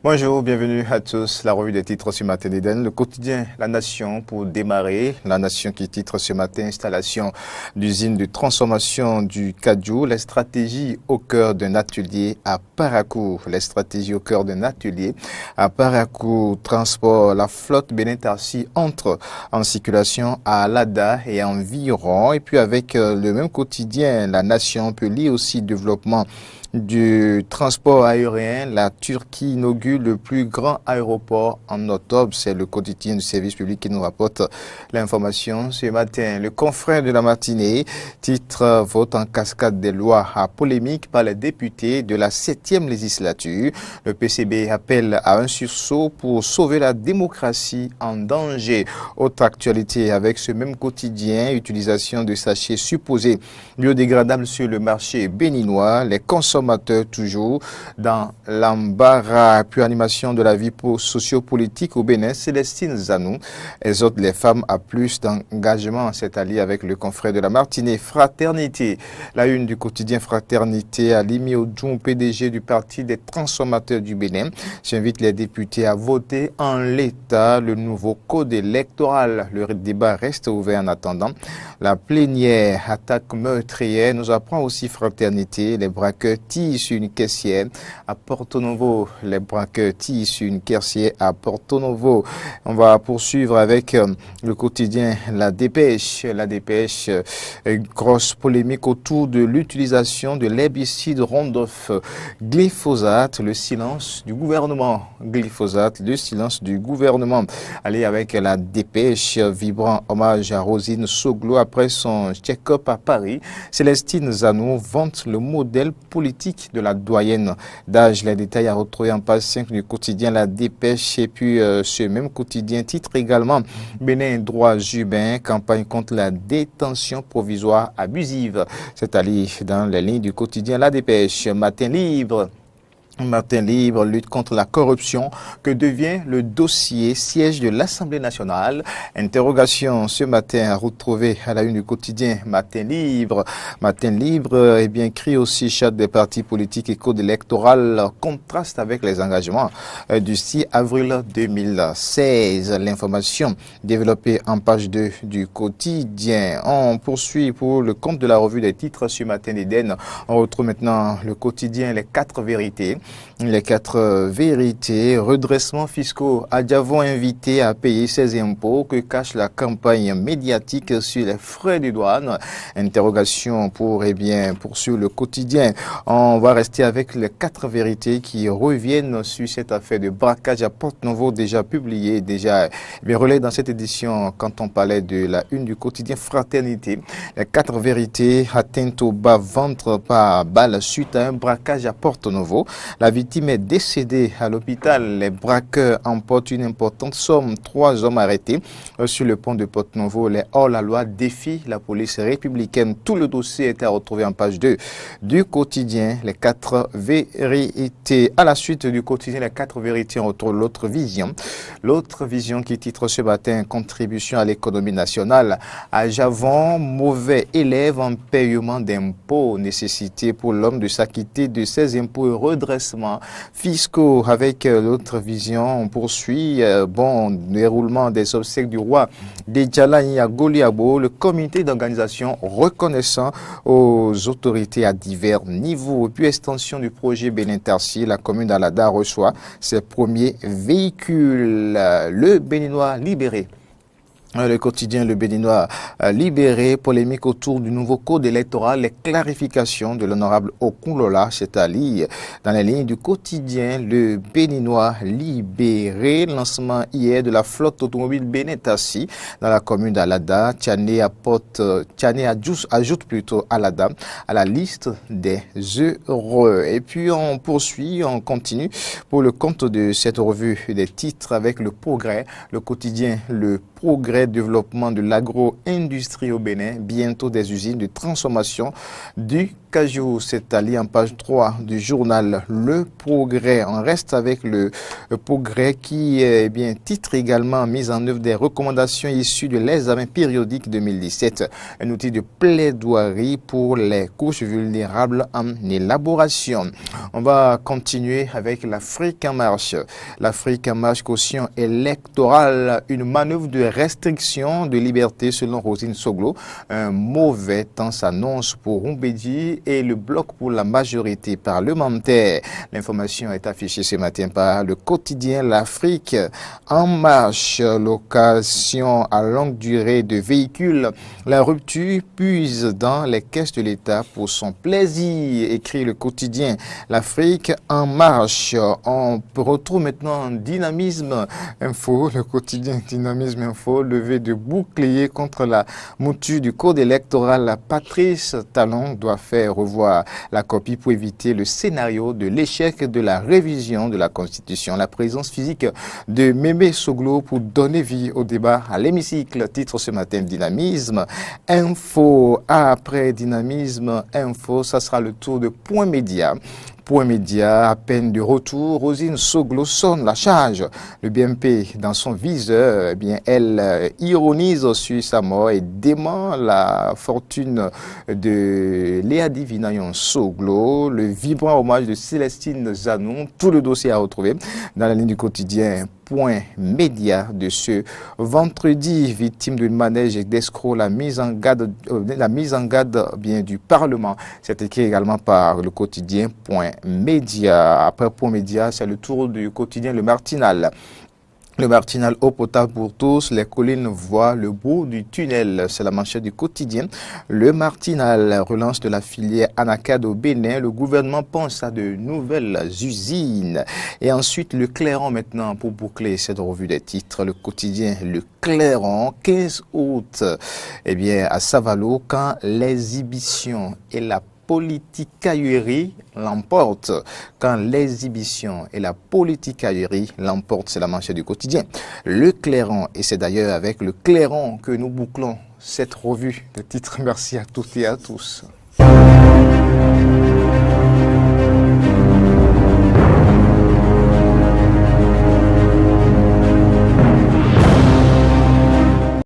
Bonjour, bienvenue à tous. La revue des titres ce matin d'Éden, le quotidien La Nation pour démarrer. La Nation qui titre ce matin installation d'usine de transformation du Kajou, les stratégies au cœur d'un atelier à Parakou. Les stratégies au cœur d'un atelier à Parakou. Transport, la flotte Bénin-Tarsi entre en circulation à Alada et environ. Et puis avec le même quotidien, La Nation peut lire aussi développement du transport aérien. La Turquie inaugure le plus grand aéroport en octobre. C'est le quotidien du service public qui nous rapporte l'information ce matin. Le confrère de la matinée titre vote en cascade des lois à polémique par les députés de la 7e législature. Le PCB appelle à un sursaut pour sauver la démocratie en danger. Autre actualité avec ce même quotidien, utilisation de sachets supposés biodégradables sur le marché béninois. Les consommateurs toujours dans l'embarras. Puis animation de la vie sociopolitique au Bénin, Célestine Zanou exhorte les femmes à plus d'engagement. C'est allié avec le confrère de la matinée. Fraternité, la une du quotidien Fraternité, Alimi Odjoum, PDG du Parti des transformateurs du Bénin, j'invite les députés à voter en l'état le nouveau code électoral. Le débat reste ouvert en attendant la plénière. Attaque meurtrière, nous apprend aussi Fraternité, les braqueurs tirent sur une caissière à Porto Novo. Les braqueurs tirent sur une caissière à Porto Novo. On va poursuivre avec le quotidien La Dépêche. La Dépêche, grosse polémique autour de l'utilisation de l'herbicide Roundup. Glyphosate, le silence du gouvernement. Glyphosate, le silence du gouvernement. Allez avec La Dépêche, vibrant hommage à Rosine Soglo après son check-up à Paris. Célestine Zanou vante le modèle politique de la doyenne d'âge. Les détails à retrouver en page 5 du quotidien La Dépêche. Et puis ce même quotidien titre également Bénin droits humains, campagne contre la détention provisoire abusive. C'est allé dans les lignes du quotidien La Dépêche. Matin libre. Matin libre, lutte contre la corruption, que devient le dossier siège de l'Assemblée nationale? Interrogation ce matin à retrouver à la une du quotidien Matin libre. Matin libre, eh bien, crie aussi charte des partis politiques et code électoral contraste avec les engagements du 6 avril 2016. L'information développée en page 2 du quotidien. On poursuit pour le compte de la revue des titres ce matin d'Éden. On retrouve maintenant le quotidien Les 4 vérités. Les 4 vérités, redressement fiscaux, Adjavon invité à payer ses impôts, que cache la campagne médiatique sur les frais de douane. Interrogation pour, poursuivre le quotidien. On va rester avec les 4 vérités qui reviennent sur cette affaire de braquage à Porte-Novo déjà publiée, déjà relayée dans cette édition quand on parlait de la une du quotidien Fraternité. Les 4 vérités atteintes au bas-ventre par balle suite à un braquage à Porte-Novo. La victime est décédée à l'hôpital. Les braqueurs emportent une importante somme. 3 hommes arrêtés sur le pont de Porte-Novo. Les hors-la-loi défient la police républicaine. Tout le dossier était retrouvé en page 2 du quotidien. Les 4 vérités. À la suite du quotidien, les 4 vérités, on retrouve l'autre vision. L'autre vision qui titre ce matin contribution à l'économie nationale. À Javon, mauvais élève en paiement d'impôts. Nécessité pour l'homme de s'acquitter de ses impôts et redressement fiscaux. Avec l'autre vision, on poursuit déroulement des obsèques du roi Djalaï à Goliabo, le comité d'organisation reconnaissant aux autorités à divers niveaux. Et puis extension du projet Bénin-Tarsi, la commune d'Alada reçoit ses premiers véhicules. Le Béninois libéré. Le quotidien Le Béninois libéré, polémique autour du nouveau code électoral, les clarifications de l'honorable Okunlola, c'est-à-dire dans les lignes du quotidien Le Béninois libéré, lancement hier de la flotte automobile Bénin-Tarsi dans la commune d'Alada. Tchané ajoute plutôt Alada à la liste des heureux. Et puis on poursuit, on continue pour le compte de cette revue des titres avec Le Progrès, le quotidien Le Progrès, développement de l'agro-industrie au Bénin, bientôt des usines de transformation du Kajou, c'est allé en page 3 du journal Le Progrès. On reste avec le Progrès qui est bien titre également mise en œuvre des recommandations issues de l'examen périodique 2017. Un outil de plaidoirie pour les couches vulnérables en élaboration. On va continuer avec l'Afrique en marche. L'Afrique en marche, caution électorale, une manœuvre de restriction de liberté selon Rosine Soglo. Un mauvais temps s'annonce pour Rumbedi et le bloc pour la majorité parlementaire. L'information est affichée ce matin par le quotidien L'Afrique en marche. Location à longue durée de véhicules. La rupture puise dans les caisses de l'État pour son plaisir, écrit le quotidien L'Afrique en marche. On retrouve maintenant Dynamisme Info, le quotidien Dynamisme Info, levé de bouclier contre la mouture du code électoral. Patrice Talon doit faire revoir la copie pour éviter le scénario de l'échec de la révision de la Constitution. La présence physique de Mémé Soglo pour donner vie au débat à l'hémicycle. Titre ce matin Dynamisme Info. Après Dynamisme Info, ça sera le tour de Point Média. Point Média, à peine de retour, Rosine Soglo sonne la charge. Le BMP dans son viseur, eh bien, elle ironise sur sa mort et dément la fortune de Léa Divinayon Soglo, le vibrant hommage de Célestine Zanou. Tout le dossier à retrouver dans la ligne du quotidien Point Média de ce vendredi. Victime d'une manège d'escroc, la mise en garde bien du Parlement. C'est écrit également par le quotidien Point Média. Après Point Média, c'est le tour du quotidien Le Martinal. Le Martinal, eau potable pour tous, les collines voient le bout du tunnel. C'est la manchette du quotidien. Le Martinal, relance de la filière Anacad au Bénin. Le gouvernement pense à de nouvelles usines. Et ensuite, le Clairon maintenant pour boucler cette revue des titres. Le quotidien Le Clairon, 15 août. Eh bien, à Savalo, quand l'exhibition et la politicaillerie l'emporte. Quand l'exhibition et la politicaillerie l'emportent, c'est la manchette du quotidien. Le Clairon, et c'est d'ailleurs avec le Clairon que nous bouclons cette revue de titres. Merci à toutes et à tous.